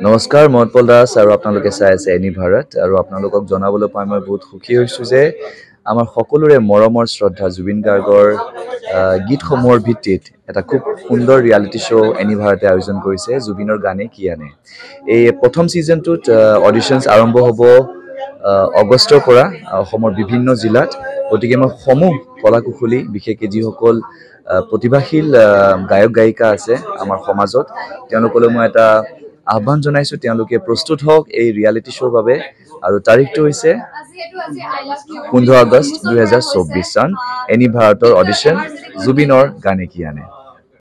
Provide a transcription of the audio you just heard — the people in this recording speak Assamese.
নমস্কাৰ মই পল দাস আৰু আপোনালোকে চাই আছে এনি ভাৰত আৰু আপোনালোকক জনাবলৈ পাই মই বহুত সুখী হৈছোঁ যে আমাৰ সকলোৰে মৰমৰ শ্ৰদ্ধা জুবিন গাৰ্গৰ গীতসমূহৰ ভিত্তিত এটা খুব সুন্দৰ ৰিয়েলিটি শ্ব' এনি ভাৰতে আয়োজন কৰিছে জুবিনৰ গানে কি আনে। এই প্ৰথম ছিজনটোত অডিশ্যনছ আৰম্ভ হ'ব আগষ্টৰ পৰা অসমৰ বিভিন্ন জিলাত। গতিকে মই সমূহ কলাকুশলী বিশেষকৈ যিসকল প্ৰতিভাশীল গায়ক গায়িকা আছে আমাৰ সমাজত তেওঁলোকলৈ মই এটা আহ্বান জনাইছোঁ তেওঁলোকে প্ৰস্তুত হওক এই ৰিয়েলিটি শ্ব'ৰ বাবে আৰু তাৰিখটো হৈছে 15 আগষ্ট 2024 চন এনি ভাৰতৰ অডিশ্যন জুবিনৰ গানে কি আনে।